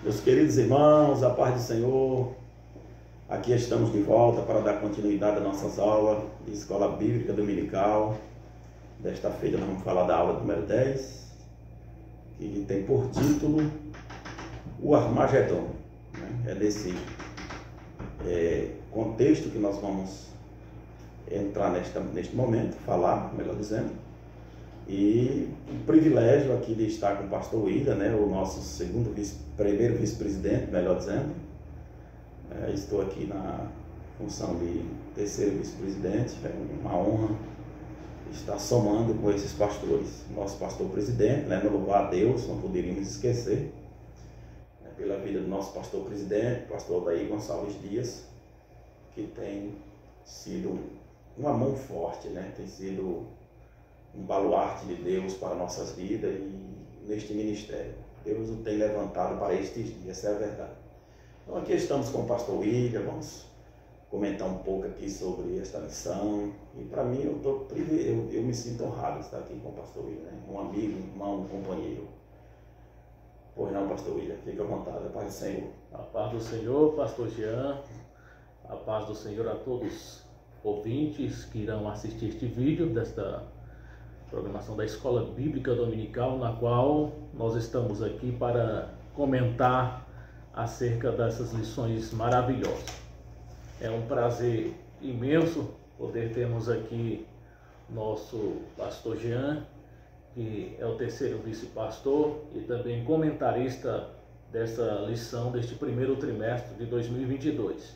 Meus queridos irmãos, a paz do Senhor, aqui estamos de volta para dar continuidade às nossas aulas de Escola Bíblica Dominical. Desta feita nós vamos falar da aula número 10, que tem por título o Armagedon. É desse contexto que nós vamos entrar neste momento, falar, melhor dizendo. E o privilégio aqui de estar com o pastor William, o nosso primeiro vice-presidente, melhor dizendo. Estou aqui na função de terceiro vice-presidente. É uma honra estar somando com esses pastores. Nosso pastor-presidente, louvar a Deus, não poderíamos esquecer, pela vida do nosso pastor-presidente, pastor Daí Gonçalves Dias, que tem sido uma mão forte, tem sido um baluarte de Deus para nossas vidas e neste ministério. Deus o tem levantado para estes dias, essa é a verdade. Então aqui estamos com o pastor William, vamos comentar um pouco aqui sobre esta missão. E para mim, eu me sinto honrado de estar aqui com o pastor William, um amigo, um irmão, um companheiro. Pois não, pastor William, fica à vontade, a paz do Senhor. A paz do Senhor, pastor Jean, a paz do Senhor a todos os ouvintes que irão assistir este vídeo desta programação da Escola Bíblica Dominical, na qual nós estamos aqui para comentar acerca dessas lições maravilhosas. É um prazer imenso poder termos aqui nosso pastor Jean, que é o terceiro vice-pastor e também comentarista dessa lição deste primeiro trimestre de 2022.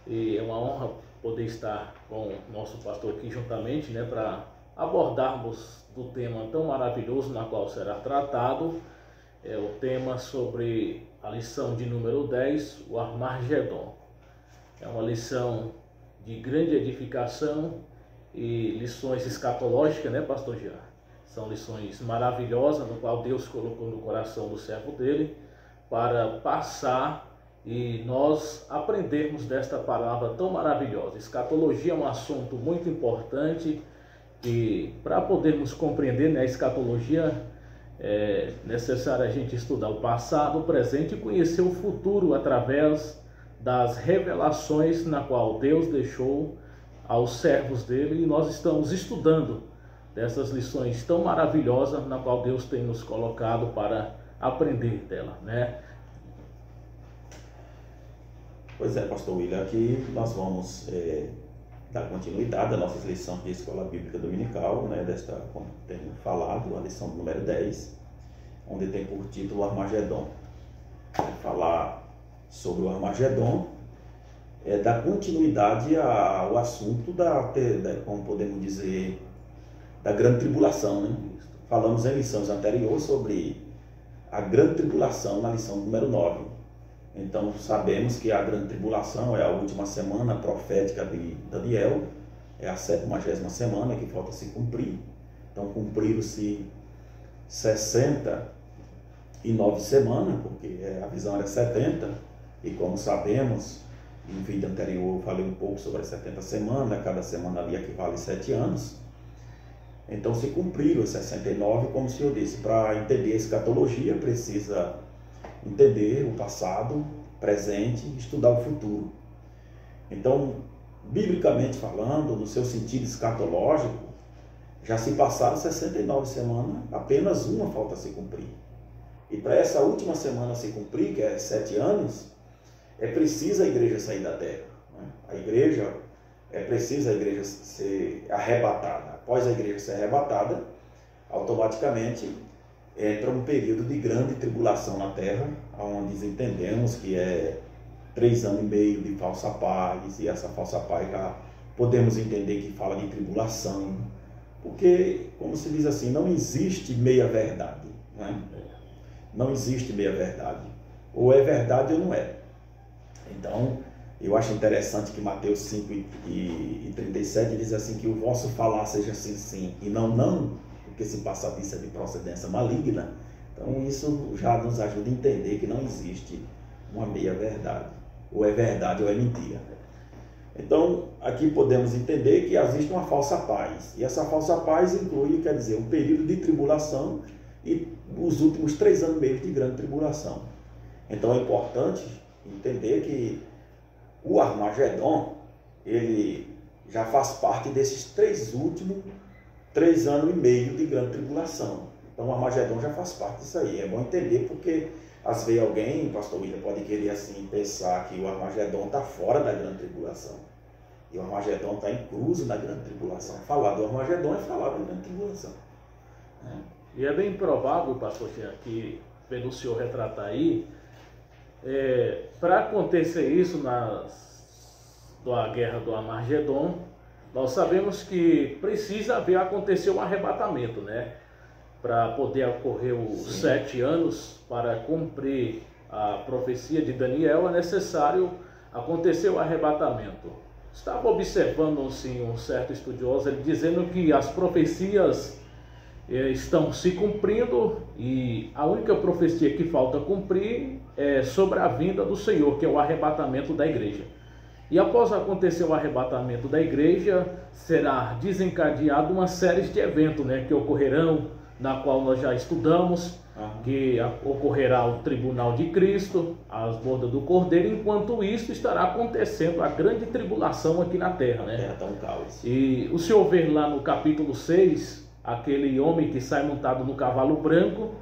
E é uma honra poder estar com o nosso pastor aqui juntamente, para abordarmos do tema tão maravilhoso na qual será tratado, o tema sobre a lição de número 10, o Armagedon. É uma lição de grande edificação e lições escatológicas, pastor Jean? São lições maravilhosas, no qual Deus colocou no coração do servo dele para passar e nós aprendermos desta palavra tão maravilhosa. Escatologia é um assunto muito importante e para podermos compreender a escatologia é necessário a gente estudar o passado, o presente e conhecer o futuro através das revelações na qual Deus deixou aos servos dele, e nós estamos estudando dessas lições tão maravilhosas na qual Deus tem nos colocado para aprender dela, Pois é, pastor William, aqui nós vamos dar continuidade às nossas lições de Escola Bíblica Dominical, como temos falado, a lição número 10, onde tem por título o Armagedon. Falar sobre o Armagedon dar continuidade ao assunto como podemos dizer, da grande tribulação, Falamos em lições anteriores sobre a grande tribulação na lição número 9. Então sabemos que a grande tribulação é a última semana profética de Daniel, é a 70ª semana que falta se cumprir. Então cumpriram-se 69 semanas, porque a visão era 70, e como sabemos, em vídeo anterior eu falei um pouco sobre as 70 semanas, cada semana ali equivale 7 anos. Então se cumpriram os 69, como o Senhor disse. Para entender a escatologia precisa entender o passado, presente e estudar o futuro. Então, biblicamente falando, no seu sentido escatológico, já se passaram 69 semanas, apenas uma falta se cumprir. E para essa última semana se cumprir, que é 7 anos, é preciso a igreja sair da terra. É preciso a igreja ser arrebatada. Após a igreja ser arrebatada, automaticamente entra um período de grande tribulação na terra, onde entendemos que é 3 anos e meio de falsa paz, e essa falsa paz já podemos entender que fala de tribulação, porque, como se diz assim, não existe meia verdade, Não existe meia verdade, ou é verdade ou não é. Então, eu acho interessante que Mateus 5:37 diz assim, que o vosso falar seja sim, sim, e não, não, porque se passa disso é de procedência maligna. Então isso já nos ajuda a entender que não existe uma meia verdade, ou é verdade ou é mentira. Então aqui podemos entender que existe uma falsa paz, e essa falsa paz inclui, quer dizer, um período de tribulação e os últimos 3 anos e meio de grande tribulação. Então é importante entender que o Armagedon, ele já faz parte desses 3 anos e meio de grande tribulação. Então o Armagedon já faz parte disso aí. É bom entender porque às vezes alguém, pastor William, pode querer assim pensar que o Armagedon está fora da grande tribulação. E o Armagedon está incluso na grande tribulação. Falar do Armagedon é falar da grande tribulação. E é bem provável, pastor Jean, que pelo senhor retratar aí, para acontecer isso na guerra do Armagedon, nós sabemos que precisa acontecer um arrebatamento, né? Para poder ocorrer os 7 anos, para cumprir a profecia de Daniel, é necessário acontecer o arrebatamento. Estava observando assim, um certo estudioso, ele dizendo que as profecias estão se cumprindo e a única profecia que falta cumprir é sobre a vinda do Senhor, que é o arrebatamento da igreja. E após acontecer o arrebatamento da igreja, será desencadeado uma série de eventos, né, que ocorrerão, na qual nós já estudamos, que ocorrerá o tribunal de Cristo, as bodas do Cordeiro. Enquanto isso, estará acontecendo a grande tribulação aqui na terra, né? Tá um caos. E o senhor vê lá no capítulo 6, aquele homem que sai montado no cavalo branco,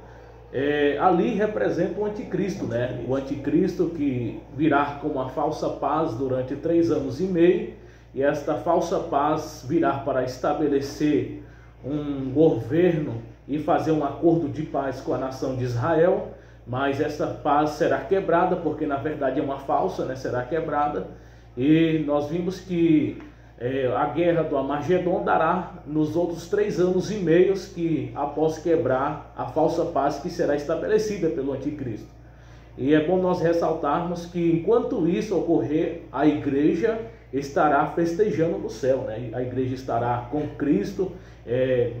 ali representa o anticristo, né? O anticristo que virá com uma falsa paz durante 3 anos e meio, e esta falsa paz virá para estabelecer um governo e fazer um acordo de paz com a nação de Israel, mas essa paz será quebrada, porque na verdade é uma falsa, né? Será quebrada, e nós vimos que a guerra do Armagedon dará nos outros 3 anos e meio que após quebrar a falsa paz que será estabelecida pelo anticristo. E é bom nós ressaltarmos que enquanto isso ocorrer, a igreja estará festejando no céu, né? A igreja estará com Cristo,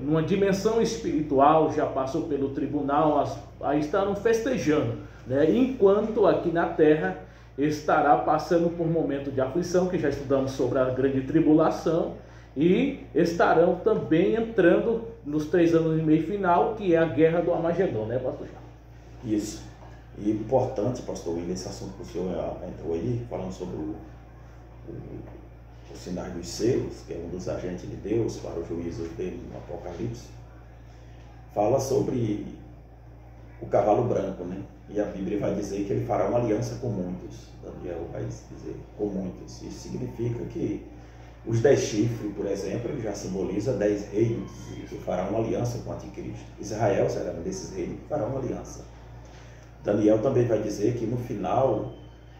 numa dimensão espiritual, já passou pelo tribunal, aí estarão festejando, né? Enquanto aqui na terra estará passando por um momento de aflição, que já estudamos sobre a grande tribulação, e estarão também entrando nos 3 anos e meio final, que é a guerra do Armagedon, né, pastor Jean? Isso. E importante, pastor William, esse assunto que o senhor entrou aí, falando sobre o sinal dos selos, que é um dos agentes de Deus para o juízo dele no Apocalipse, fala sobre o cavalo branco, né? E a Bíblia vai dizer que ele fará uma aliança com muitos. Daniel vai dizer com muitos. Isso significa que os 10 chifres, por exemplo, ele já simboliza 10 reinos que farão uma aliança com o anticristo. Israel será um desses reinos que fará uma aliança. Daniel também vai dizer que no final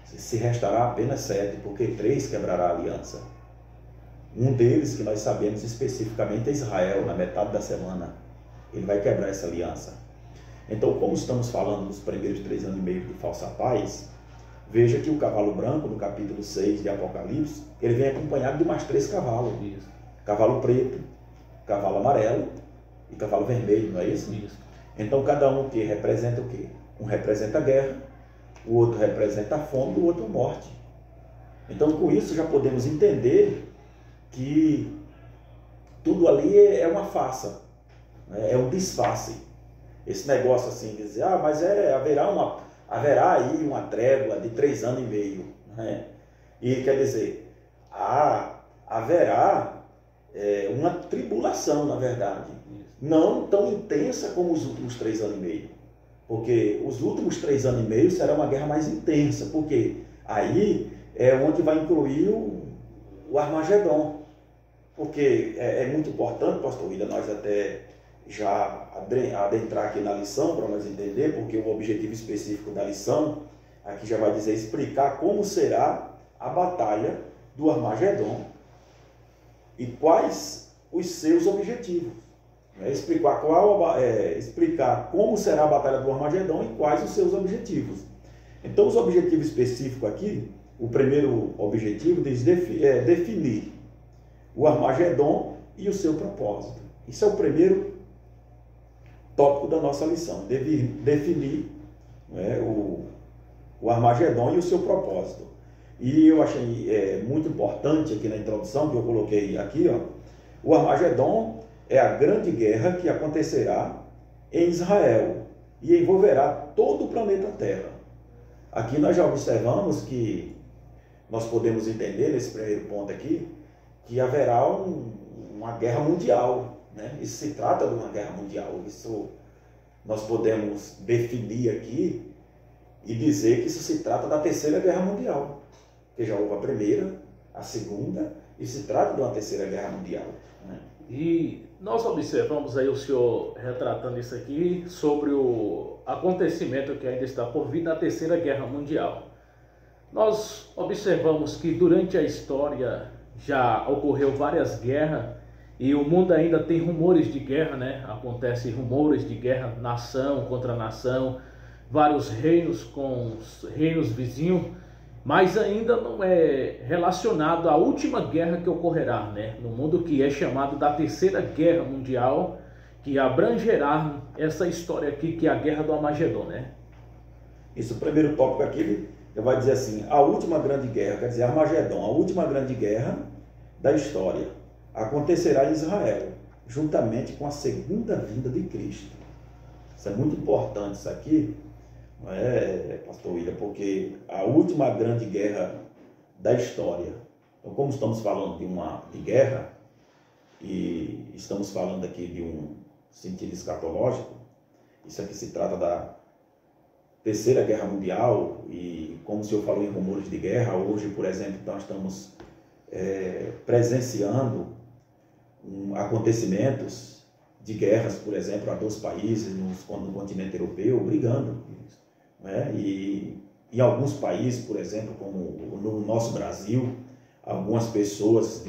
se restará apenas 7, porque 3 quebrará a aliança. Um deles, que nós sabemos especificamente, é Israel, na metade da semana. Ele vai quebrar essa aliança. Então, como estamos falando dos primeiros 3 anos e meio de falsa paz, veja que o cavalo branco, no capítulo 6 de Apocalipse, ele vem acompanhado de mais 3 cavalos. Isso. Cavalo preto, cavalo amarelo e cavalo vermelho, não é isso? Isso. Então, cada um que representa o quê? Um representa a guerra, o outro representa a fome, o outro a morte. Então, com isso, já podemos entender que tudo ali é uma farsa, né? É um disfarce. Esse negócio assim, de dizer, mas haverá aí uma trégua de 3 anos e meio, né? E quer dizer, haverá uma tribulação, na verdade, não tão intensa como os últimos 3 anos e meio, porque os últimos 3 anos e meio será uma guerra mais intensa, porque aí é onde vai incluir o Armagedon, porque é muito importante, pastor William, nós até já adentrar aqui na lição para nós entender, porque o objetivo específico da lição aqui já vai dizer, explicar como será a batalha do Armagedon e quais os seus objetivos. Explicar como será a batalha do Armagedon e quais os seus objetivos. Então, os objetivos específicos aqui, o primeiro objetivo diz definir o Armagedon e o seu propósito. Isso é o primeiro tópico da nossa lição, definir, né, o Armagedon e o seu propósito. E eu achei muito importante aqui na introdução, que eu coloquei aqui, o Armagedon é a grande guerra que acontecerá em Israel e envolverá todo o planeta Terra. Aqui nós já observamos que nós podemos entender, nesse primeiro ponto aqui, que haverá uma guerra mundial, né? Isso se trata de uma guerra mundial. Isso nós podemos definir aqui e dizer que isso se trata da terceira guerra mundial. Que já houve a primeira, a segunda, e se trata de uma terceira guerra mundial, né? E nós observamos aí o senhor retratando isso aqui sobre o acontecimento que ainda está por vir da terceira guerra mundial. Nós observamos que durante a história já ocorreu várias guerras e o mundo ainda tem rumores de guerra, né? Acontecem rumores de guerra, nação contra nação, vários reinos com os reinos vizinhos, mas ainda não é relacionado à última guerra que ocorrerá, né? No mundo, que é chamado da Terceira Guerra Mundial, que abrangerá essa história aqui, que é a Guerra do Armagedon, né? Isso, o primeiro tópico aqui, ele vai dizer assim: a última grande guerra, quer dizer, Armagedon, a última grande guerra da história, acontecerá em Israel, juntamente com a segunda vinda de Cristo. Isso é muito importante, isso aqui, não é, pastor William? Porque a última grande guerra da história, então, como estamos falando de guerra, e estamos falando aqui de um sentido escatológico, isso aqui se trata da Terceira Guerra Mundial, e como o senhor falou em rumores de guerra, hoje, por exemplo, nós estamos presenciando acontecimentos de guerras, por exemplo, a dois países no continente europeu brigando, né? E em alguns países, por exemplo, como no nosso Brasil, algumas pessoas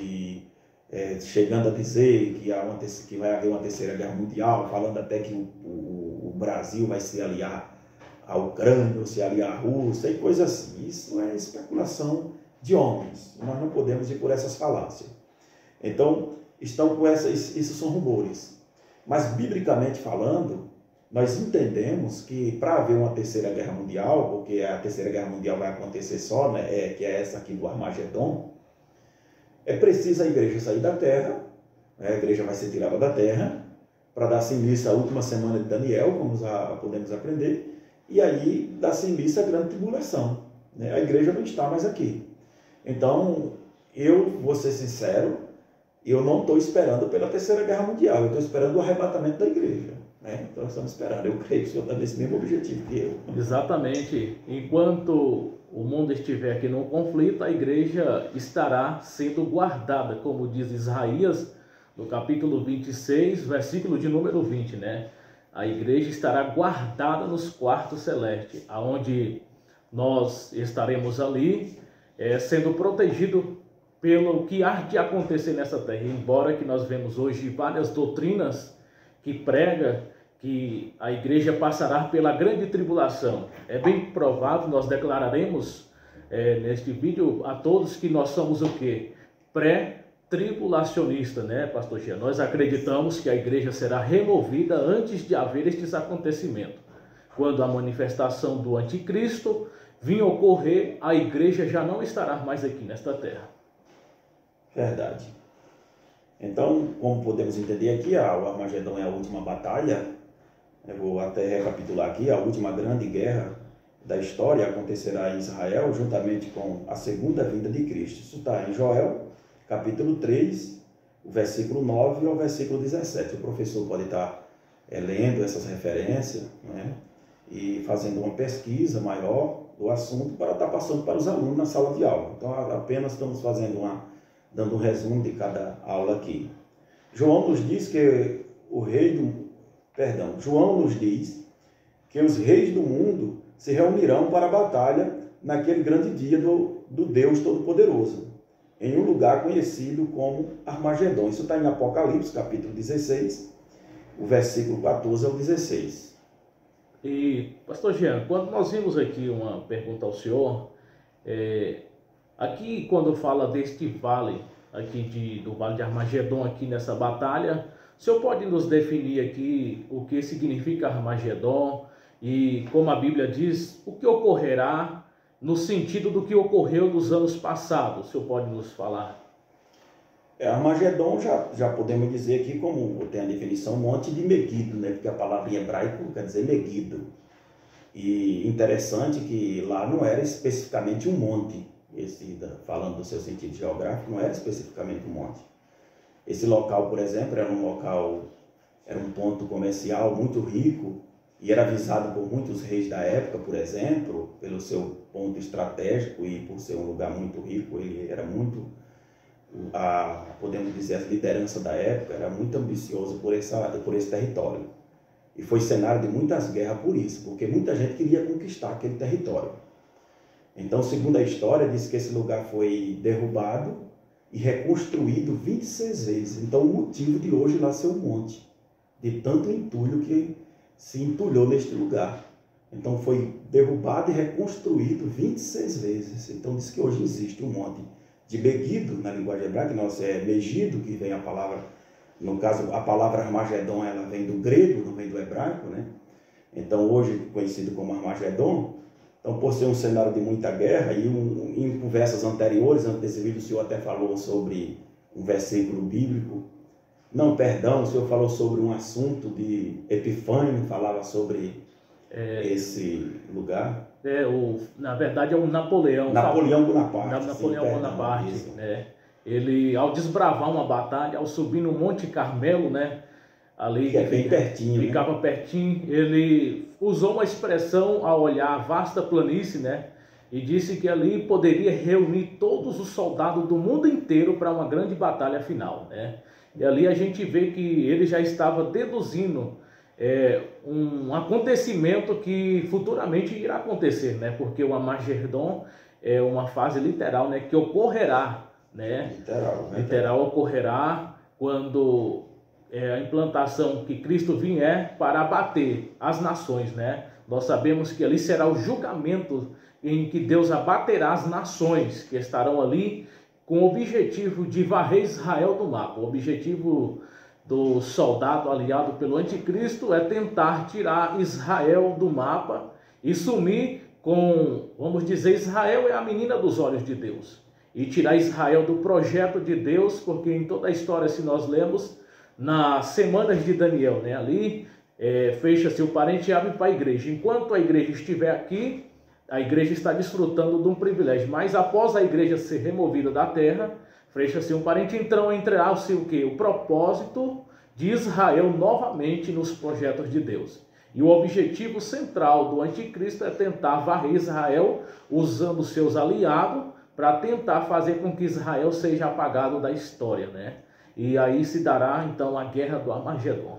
chegando a dizer que vai haver uma terceira guerra mundial, falando até que o Brasil vai se aliar à Ucrânia, ou se aliar à Rússia, e coisas assim. Isso é especulação de homens, nós não podemos ir por essas falácias. Então, estão com isso são rumores. Mas, biblicamente falando, nós entendemos que para haver uma terceira guerra mundial, porque a terceira guerra mundial vai acontecer só, né, que é essa aqui do Armagedon, é preciso a igreja sair da terra, né, a igreja vai ser tirada da terra, para dar-se início à última semana de Daniel, como podemos aprender, e aí dar-se início à grande tribulação, né? A igreja não está mais aqui. Então, eu vou ser sincero, eu não estou esperando pela terceira guerra mundial, eu estou esperando o arrebatamento da igreja, né? Então, nós estamos esperando. Eu creio que o senhor está nesse mesmo objetivo que eu. Exatamente. Enquanto o mundo estiver aqui num conflito, a igreja estará sendo guardada, como diz Isaías, no capítulo 26, versículo de número 20, né? A igreja estará guardada nos quartos celestes, aonde nós estaremos ali, sendo protegido pelo que há de acontecer nessa terra. Embora que nós vemos hoje várias doutrinas que pregam que a igreja passará pela grande tribulação, é bem provável, nós declararemos neste vídeo a todos que nós somos o quê? Pré-tribulacionista, né, pastor Jean? Nós acreditamos que a igreja será removida antes de haver estes acontecimentos. Quando a manifestação do anticristo vir ocorrer, a igreja já não estará mais aqui nesta terra. Verdade. Então, como podemos entender aqui, o Armagedon é a última batalha. Eu vou até recapitular aqui: a última grande guerra da história acontecerá em Israel, juntamente com a segunda vinda de Cristo. Isso está em Joel, capítulo 3, o versículo 9 ao versículo 17. O professor pode estar lendo essas referências, né, e fazendo uma pesquisa maior do assunto para estar passando para os alunos na sala de aula. Então, apenas estamos dando um resumo de cada aula aqui. João nos diz que João nos diz que os reis do mundo se reunirão para a batalha naquele grande dia do Deus Todo-Poderoso, em um lugar conhecido como Armagedon. Isso está em Apocalipse, capítulo 16, o versículo 14 ao 16. E, pastor Jean, quando nós vimos aqui uma pergunta ao senhor, aqui quando fala deste vale, aqui do Vale de Armagedon, aqui nessa batalha, o senhor pode nos definir aqui o que significa Armagedon e, como a Bíblia diz, o que ocorrerá no sentido do que ocorreu nos anos passados? O senhor pode nos falar? Armagedon já podemos dizer aqui, como tem a definição, monte de Megido, né? Porque a palavra em hebraico quer dizer Megido. E interessante que lá não era especificamente um monte, falando do seu sentido geográfico, não era especificamente um monte. Esse local, por exemplo, era um ponto comercial muito rico e era visado por muitos reis da época, por exemplo, pelo seu ponto estratégico e por ser um lugar muito rico. Ele era muito, podemos dizer, a liderança da época era muito ambicioso por esse território. E foi cenário de muitas guerras por isso, porque muita gente queria conquistar aquele território. Então, segundo a história, diz que esse lugar foi derrubado e reconstruído 26 vezes. Então, o motivo de hoje lá ser um monte, de tanto entulho que se entulhou neste lugar. Então, foi derrubado e reconstruído 26 vezes. Então, diz que hoje existe um monte de Megido, na linguagem hebraica, que é Megido, que vem a palavra, no caso, a palavra Armagedon, ela vem do grego, não vem do hebraico, né? Então, hoje conhecido como Armagedon. Então, por ser um cenário de muita guerra, e em conversas anteriores, antes desse vídeo, o senhor até falou sobre um versículo bíblico. Não, perdão, o senhor falou sobre um assunto de Epifânio, falava sobre esse lugar. Na verdade é o Napoleão. Napoleão Bonaparte. Napoleão Bonaparte, né? Ele, ao desbravar uma batalha, ao subir no Monte Carmelo, né? Ali que é bem pertinho, ficava pertinho, ele usou uma expressão ao olhar a vasta planície, né? E disse que ali poderia reunir todos os soldados do mundo inteiro para uma grande batalha final, né? E ali a gente vê que ele já estava deduzindo um acontecimento que futuramente irá acontecer, né? Porque o Armagedon é uma fase literal, né? Que ocorrerá, né? Literal ocorrerá quando a implantação que Cristo vier para abater as nações, né? Nós sabemos que ali será o julgamento em que Deus abaterá as nações que estarão ali com o objetivo de varrer Israel do mapa. O objetivo do soldado aliado pelo anticristo é tentar tirar Israel do mapa e sumir com, vamos dizer, Israel é a menina dos olhos de Deus. E tirar Israel do projeto de Deus, porque em toda a história, se nós lemos, nas semanas de Daniel, né, ali fecha-se o parente e abre para a igreja. Enquanto a igreja estiver aqui, a igreja está desfrutando de um privilégio. Mas após a igreja ser removida da terra, fecha-se um parente, então entrará-se o quê? O propósito de Israel novamente nos projetos de Deus. E o objetivo central do anticristo é tentar varrer Israel usando seus aliados para tentar fazer com que Israel seja apagado da história, né? E aí se dará, então, a guerra do Armagedon.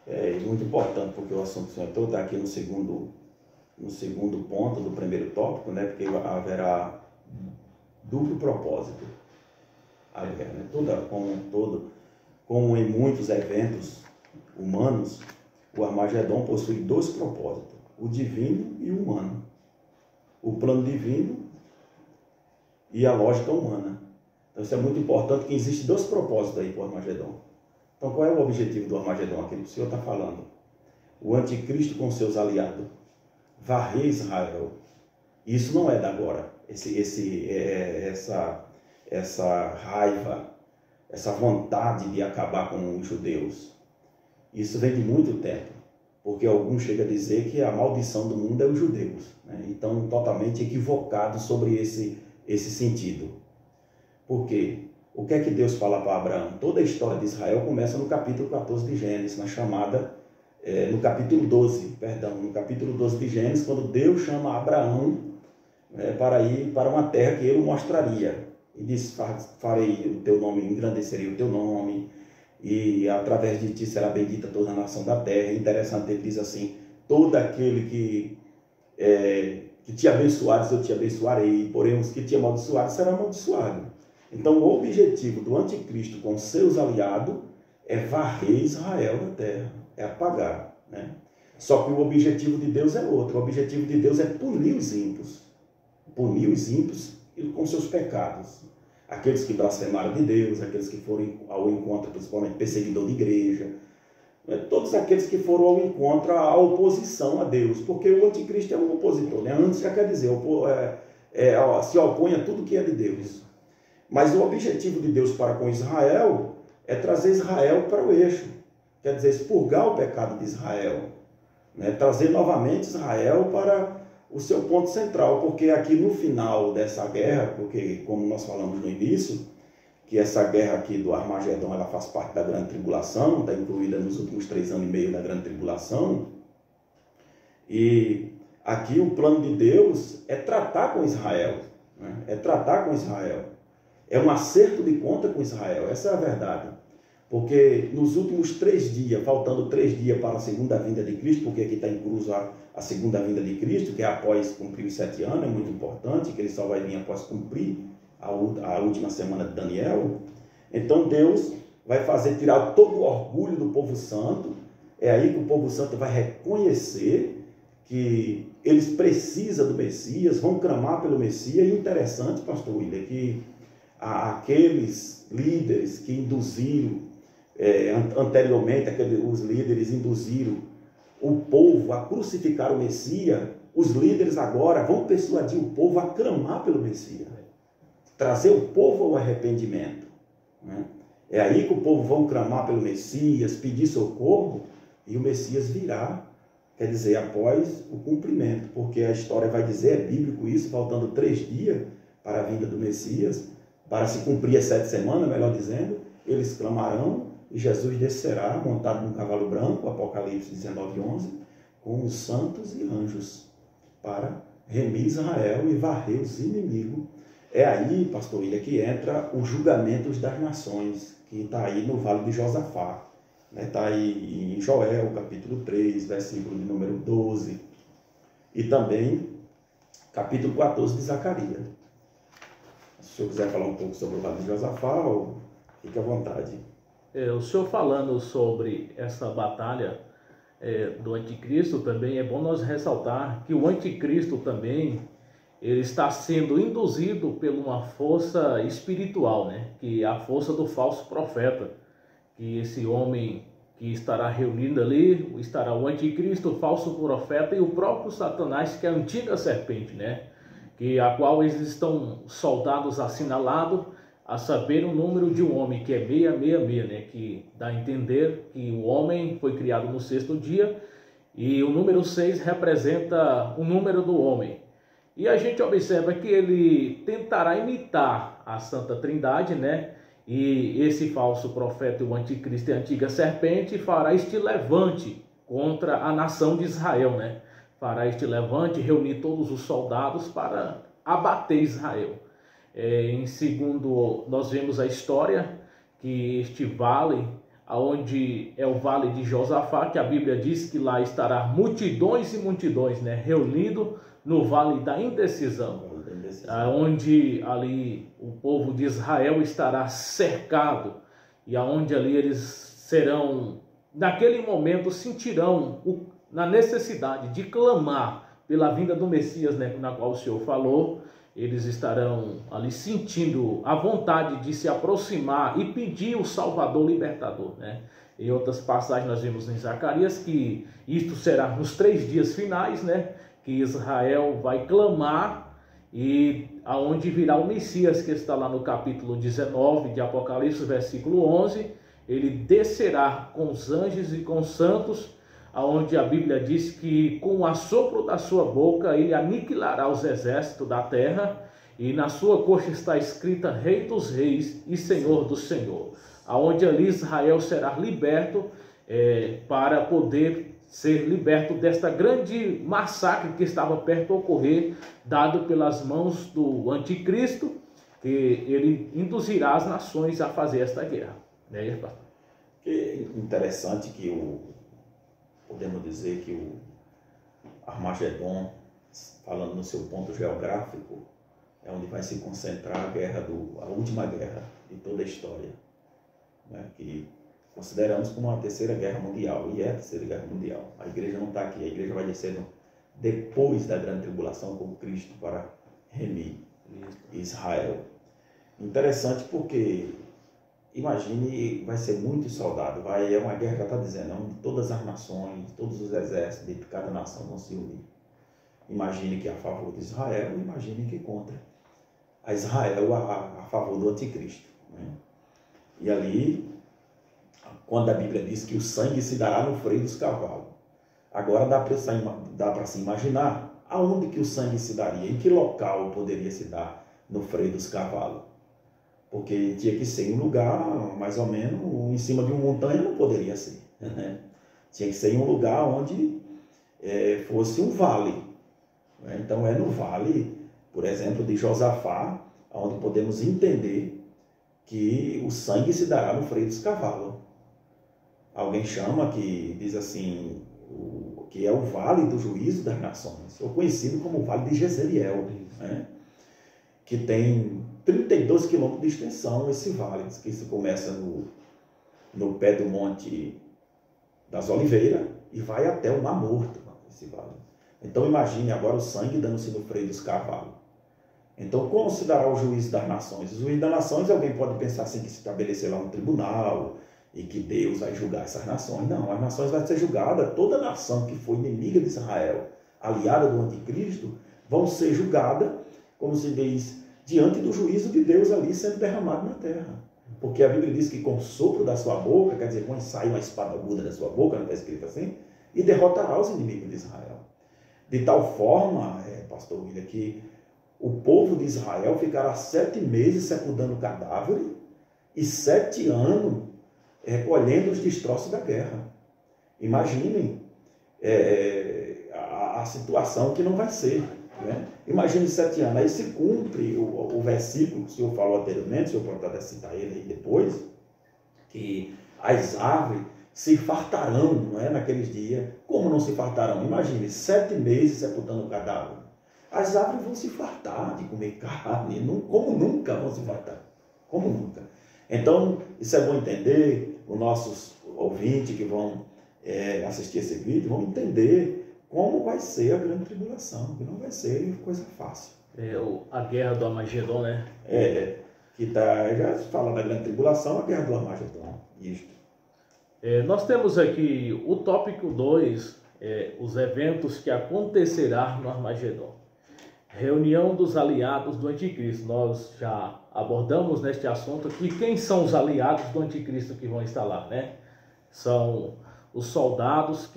É muito importante, porque o assunto do senhor todo está aqui no segundo ponto do primeiro tópico, né? Porque haverá duplo propósito. A guerra, né? Como em muitos eventos humanos, o Armagedon possui dois propósitos, o divino e o humano. O plano divino e a lógica humana. Então isso é muito importante, que existem dois propósitos aí para o Armagedon. Então qual é o objetivo do Armagedon? Aquilo que o senhor está falando. O anticristo com seus aliados. Varrer Israel. Isso não é da agora. Essa raiva, essa vontade de acabar com os judeus. Isso vem de muito tempo. Porque alguns chegam a dizer que a maldição do mundo é os judeus, né? Então totalmente equivocado sobre esse sentido. Por quê? O que é que Deus fala para Abraão? Toda a história de Israel começa no capítulo 14 de Gênesis, no capítulo 12 de Gênesis, quando Deus chama Abraão para ir para uma terra que ele mostraria. E diz, farei o teu nome, engrandecerei o teu nome, e através de ti será bendita toda a nação da terra. Interessante, ele diz assim, todo aquele que te abençoares, eu te abençoarei, porém os que te amaldiçoares serão amaldiçoados. Então, o objetivo do anticristo com seus aliados é varrer Israel da terra, é apagar, né? Só que o objetivo de Deus é outro. O objetivo de Deus é punir os ímpios com seus pecados. Aqueles que blasfemaram de Deus, aqueles que foram ao encontro, principalmente perseguidor de igreja, todos aqueles que foram ao encontro, à oposição a Deus, porque o anticristo é um opositor, né? Antes já quer dizer, se opõe a tudo que é de Deus. Mas o objetivo de Deus para com Israel é trazer Israel para o eixo. Quer dizer, expurgar o pecado de Israel. né? Trazer novamente Israel para o seu ponto central, porque aqui no final dessa guerra, porque como nós falamos no início, que essa guerra aqui do Armagedon, ela faz parte da grande tribulação, está incluída nos últimos 3 anos e meio da grande tribulação, e aqui o plano de Deus é tratar com Israel, né? É tratar com Israel, é um acerto de conta com Israel, essa é a verdade, porque nos últimos 3 dias, faltando 3 dias para a segunda vinda de Cristo, porque aqui está incluso a segunda vinda de Cristo, que é após cumprir os 7 anos, é muito importante, que ele só vai vir após cumprir a última semana de Daniel. Então Deus vai fazer tirar todo o orgulho do povo santo, é aí que o povo santo vai reconhecer que eles precisam do Messias, vão clamar pelo Messias. E interessante, pastor William, que aqueles líderes que induziram, anteriormente, os líderes induziram o povo a crucificar o Messias, os líderes agora vão persuadir o povo a clamar pelo Messias, trazer o povo ao arrependimento, né? É aí que o povo vão clamar pelo Messias, pedir socorro, e o Messias virá, quer dizer, após o cumprimento, porque a história vai dizer, é bíblico isso, faltando 3 dias para a vinda do Messias, para se cumprir as 7 semanas, melhor dizendo, eles clamarão e Jesus descerá montado num cavalo branco, Apocalipse 19:11, com os santos e anjos, para remir Israel e varrer os inimigos. É aí, pastor William, que entra o julgamento das nações, que está aí no Vale de Josafá. Está aí em Joel, capítulo 3, versículo de número 12. E também capítulo 14 de Zacarias. Se o senhor quiser falar um pouco sobre o Vale de Josafá, fique à vontade. O senhor falando sobre essa batalha do anticristo, também é bom nós ressaltar que o anticristo também ele está sendo induzido por uma força espiritual, né? Que é a força do falso profeta, que esse homem que estará reunindo ali, estará o anticristo, o falso profeta e o próprio Satanás, que é a antiga serpente, né? Que a qual eles estão soldados assinalados, a saber o número de um homem, que é 666, né? Que dá a entender que o homem foi criado no 6º dia, e o número 6 representa o número do homem. E a gente observa que ele tentará imitar a Santa Trindade, né? E esse falso profeta, o anticristo e a antiga serpente, fará este levante contra a nação de Israel, né? Fará este levante, reunir todos os soldados para abater Israel. Em segundo, nós vemos a história que este vale, onde é o Vale de Josafá, que a Bíblia diz que lá estará multidões e multidões, né? Reunido no Vale da Indecisão, onde ali o povo de Israel estará cercado, e aonde ali eles serão, naquele momento, sentirão na necessidade de clamar pela vinda do Messias, né, na qual o Senhor falou. Eles estarão ali sentindo a vontade de se aproximar e pedir o Salvador Libertador, né? Em outras passagens nós vimos em Zacarias que isto será nos 3 dias finais, né? Que Israel vai clamar, e aonde virá o Messias, que está lá no capítulo 19 de Apocalipse, versículo 11, ele descerá com os anjos e com os santos, aonde a Bíblia diz que com o assopro da sua boca ele aniquilará os exércitos da terra, e na sua coxa está escrita Rei dos Reis e Senhor do Senhor, aonde ali Israel será liberto para poder ser liberto desta grande massacre que estava perto de ocorrer, dado pelas mãos do anticristo, que ele induzirá as nações a fazer esta guerra. Né, pastor? Que interessante que podemos dizer que o Armagedon, falando no seu ponto geográfico, é onde vai se concentrar a última guerra de toda a história, né? Que consideramos como uma terceira guerra mundial, e é a terceira guerra mundial. A igreja não está aqui, a igreja vai descer depois da grande tribulação com Cristo para remir Israel. Interessante porque, imagine, vai ser muitos soldados, é uma guerra, já está dizendo, onde todas as nações, todos os exércitos de cada nação vão se unir. Imagine que a favor de Israel, imagine que contra a Israel a favor do anticristo, né? E ali, quando a Bíblia diz que o sangue se dará no freio dos cavalos, Agora dá para se imaginar aonde que o sangue se daria, em que local poderia se dar no freio dos cavalos. Porque tinha que ser em um lugar, mais ou menos, em cima de uma montanha não poderia ser. Né? Tinha que ser em um lugar onde fosse um vale. Né? Então é no vale, por exemplo, de Josafá, onde podemos entender que o sangue se dará no freio dos cavalos. Alguém chama, que diz assim, que é o vale do juízo das nações, ou conhecido como o vale de Jezreel, né? Que tem 32 quilômetros de extensão esse vale, que se começa no pé do Monte das Oliveiras e vai até o Mar Morto, esse vale. Então imagine agora o sangue dando-se no freio dos cavalos. Então como se dará o juízo das nações? O juízo das nações, alguém pode pensar assim, que se estabelecer lá um tribunal e que Deus vai julgar essas nações. Não, as nações vão ser julgadas, toda nação que foi inimiga de Israel, aliada do anticristo, vão ser julgadas, como se diz, diante do juízo de Deus ali sendo derramado na terra. Porque a Bíblia diz que com o sopro da sua boca, quer dizer, quando sai uma espada aguda da sua boca, não está escrito assim, e derrotará os inimigos de Israel. De tal forma, pastor William, que o povo de Israel ficará 7 meses sepultando cadáver e 7 anos recolhendo os destroços da guerra. Imaginem a situação que não vai ser. Né? Imagine 7 anos. Aí se cumpre o versículo que o senhor falou anteriormente, o senhor pode até citar ele aí depois, que as aves se fartarão, não é, naqueles dias. Como não se fartarão? Imagine, 7 meses sepultando o cadáver. As aves vão se fartar de comer carne, como nunca vão se fartar. Como nunca. Então, isso é bom entender. Os nossos ouvintes que vão assistir esse vídeo vão entender como vai ser a grande tribulação, que não vai ser coisa fácil. A guerra do Armagedon, né? Já se fala da grande tribulação, a guerra do Armagedon. Isto. Nós temos aqui o tópico 2, os eventos que acontecerá no Armagedon. Reunião dos aliados do anticristo. Nós já abordamos neste assunto aqui quem são os aliados do anticristo que vão estar lá, né? São os soldados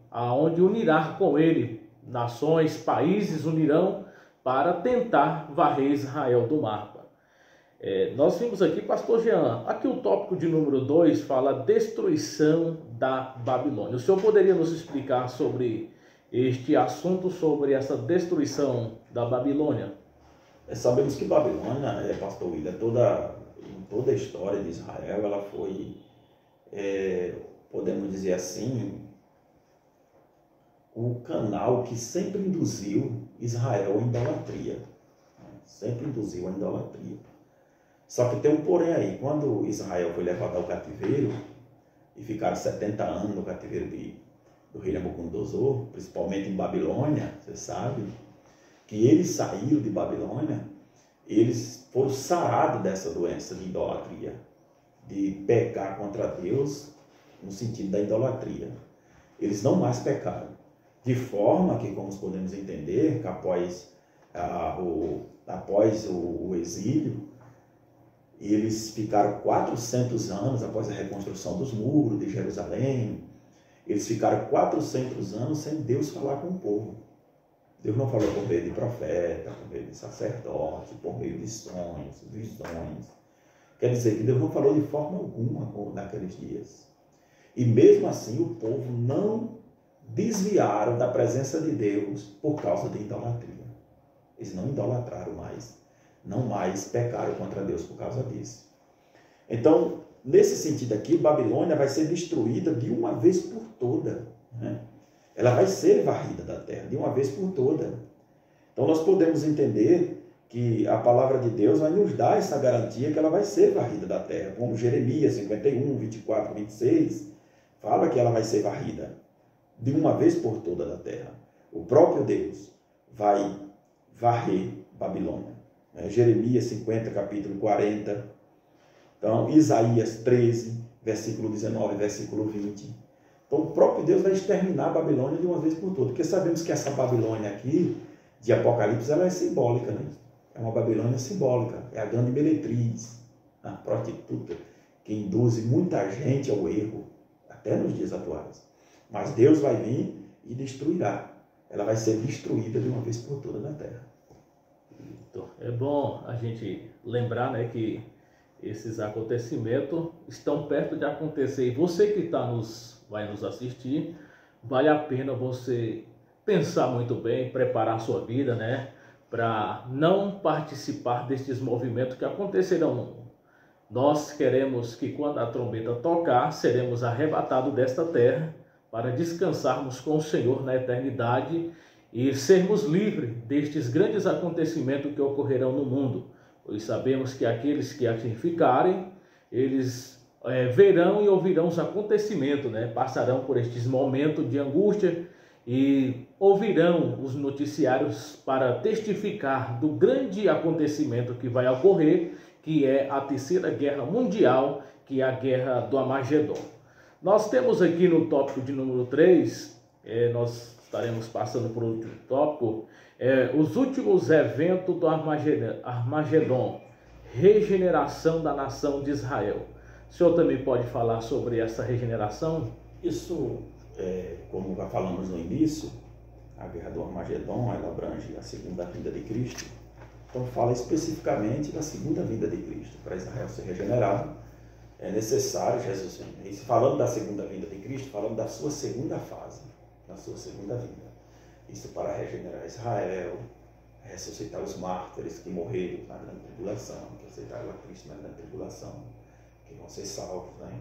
aonde unirá com ele nações, países unirão para tentar varrer Israel do mapa. Nós vimos aqui, pastor Jean, aqui o tópico de número 2 fala destruição da Babilônia. O senhor poderia nos explicar sobre este assunto, sobre essa destruição da Babilônia? Sabemos que Babilônia, pastor William, em toda a história de Israel, ela foi, podemos dizer assim, o canal que sempre induziu Israel à idolatria. Sempre induziu à idolatria. Só que tem um porém aí. Quando Israel foi levado ao cativeiro, e ficaram 70 anos no cativeiro do rei Nabucodonosor, principalmente em Babilônia, você sabe, que eles saíram de Babilônia, eles foram sarados dessa doença de idolatria, de pecar contra Deus, no sentido da idolatria. Eles não mais pecaram. De forma que, como podemos entender, que após o exílio, eles ficaram 400 anos, após a reconstrução dos muros de Jerusalém, eles ficaram 400 anos sem Deus falar com o povo. Deus não falou por meio de profeta, por meio de sacerdote, por meio de sonhos, visões. Quer dizer que Deus não falou de forma alguma naqueles dias. E mesmo assim o povo não desviaram da presença de Deus por causa de idolatria. Eles não idolatraram mais, não mais pecaram contra Deus por causa disso. Então, nesse sentido aqui, Babilônia vai ser destruída de uma vez por toda, né? Ela vai ser varrida da terra de uma vez por toda. Então nós podemos entender que a palavra de Deus vai nos dar essa garantia que ela vai ser varrida da terra, como Jeremias 51, 24, 26, fala que ela vai ser varrida de uma vez por toda da terra. O próprio Deus vai varrer Babilônia. Jeremias 50, capítulo 40. Então, Isaías 13, versículo 19, versículo 20. Então, o próprio Deus vai exterminar a Babilônia de uma vez por todas. Porque sabemos que essa Babilônia aqui, de Apocalipse, ela é simbólica, né? É uma Babilônia simbólica. É a grande meretriz, a prostituta, que induz muita gente ao erro, até nos dias atuais. Mas Deus vai vir e destruirá. Ela vai ser destruída de uma vez por todas na terra. É bom a gente lembrar, né, que esses acontecimentos estão perto de acontecer. E você que vai nos assistir, vale a pena você pensar muito bem, preparar sua vida, né, para não participar destes movimentos que acontecerão. Nós queremos que quando a trombeta tocar, seremos arrebatados desta terra para descansarmos com o Senhor na eternidade e sermos livres destes grandes acontecimentos que ocorrerão no mundo. Pois sabemos que aqueles que assim ficarem, eles verão e ouvirão os acontecimentos, né? Passarão por estes momentos de angústia e ouvirão os noticiários para testificar do grande acontecimento que vai ocorrer, que é a Terceira Guerra Mundial, que é a Guerra do Armagedon. Nós temos aqui no tópico de número 3, nós estaremos passando por outro tópico, os últimos eventos do Armagedon, regeneração da nação de Israel. O senhor também pode falar sobre essa regeneração? Isso, como já falamos no início, a Guerra do Armagedon, ela abrange a segunda vinda de Cristo. Então fala especificamente da segunda vinda de Cristo. Para Israel ser regenerado, é necessário Jesus vir. Falando da segunda vinda de Cristo, falando da sua segunda fase, da sua segunda vinda. Isso para regenerar Israel, ressuscitar os mártires que morreram na grande tribulação, que aceitaram a Cristo na grande tribulação, que vão ser salvos, né?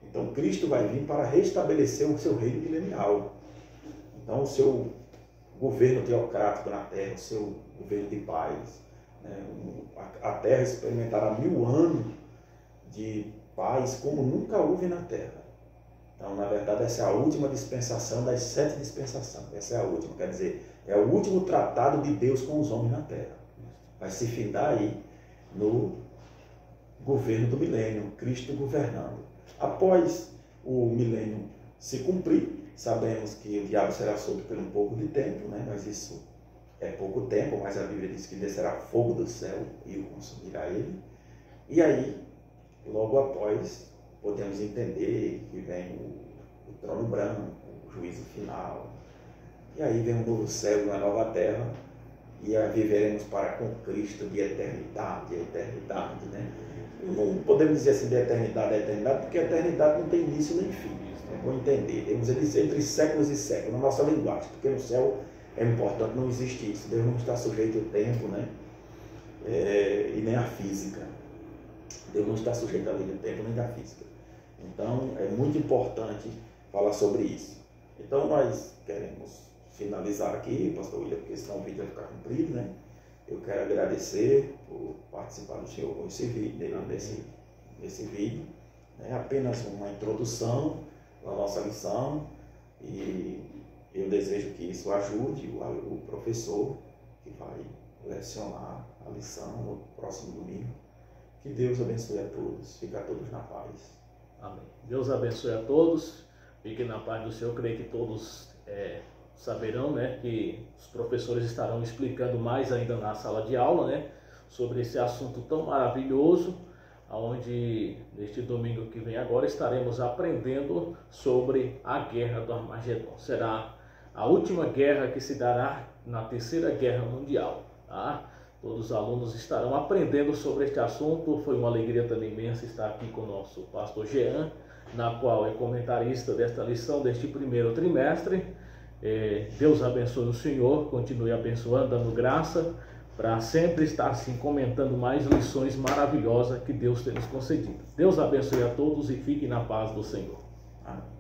Então Cristo vai vir para restabelecer o seu reino milenial. Então o seu governo teocrático na terra, o seu governo de paz, né? A terra experimentará 1000 anos de paz como nunca houve na terra. Então, na verdade, essa é a última dispensação das 7 dispensações. Essa é a última, quer dizer, é o último tratado de Deus com os homens na terra. Vai se findar aí no governo do milênio, Cristo governando. Após o milênio se cumprir, sabemos que o diabo será solto por um pouco de tempo, né? Mas isso é pouco tempo, mas a Bíblia diz que descerá fogo do céu e o consumirá ele. E aí, logo após, podemos entender que vem o trono branco, o juízo final. E aí vem um novo céu e uma nova terra. E aí viveremos para com Cristo de eternidade a eternidade, né? Não podemos dizer assim de eternidade a eternidade, porque a eternidade não tem início nem fim. Né? Vou entender. Temos ele entre séculos e séculos, na nossa linguagem, porque no céu é importante não existe isso. Deus não está sujeito ao tempo, né? E nem à física. Deus não está sujeito à lei do tempo nem da física. Então, é muito importante falar sobre isso. Então, nós queremos finalizar aqui, pastor William, porque senão o vídeo vai ficar comprido, né? Eu quero agradecer por participar do senhor com esse vídeo, desse vídeo. É apenas uma introdução da nossa lição e eu desejo que isso ajude o professor que vai lecionar a lição no próximo domingo. Que Deus abençoe a todos. Fica a todos na paz. Amém. Deus abençoe a todos. Fiquem na paz do Senhor. Eu creio que todos saberão, né, que os professores estarão explicando mais ainda na sala de aula, né, sobre esse assunto tão maravilhoso, onde neste domingo que vem agora estaremos aprendendo sobre a Guerra do Armagedon. Será a última guerra que se dará na Terceira Guerra Mundial, tá? Todos os alunos estarão aprendendo sobre este assunto. Foi uma alegria também imensa estar aqui com o nosso pastor Jean, na qual é comentarista desta lição, deste primeiro trimestre. Deus abençoe o senhor, continue abençoando, dando graça, para sempre estar assim comentando mais lições maravilhosas que Deus tem nos concedido. Deus abençoe a todos e fiquem na paz do Senhor. Amém.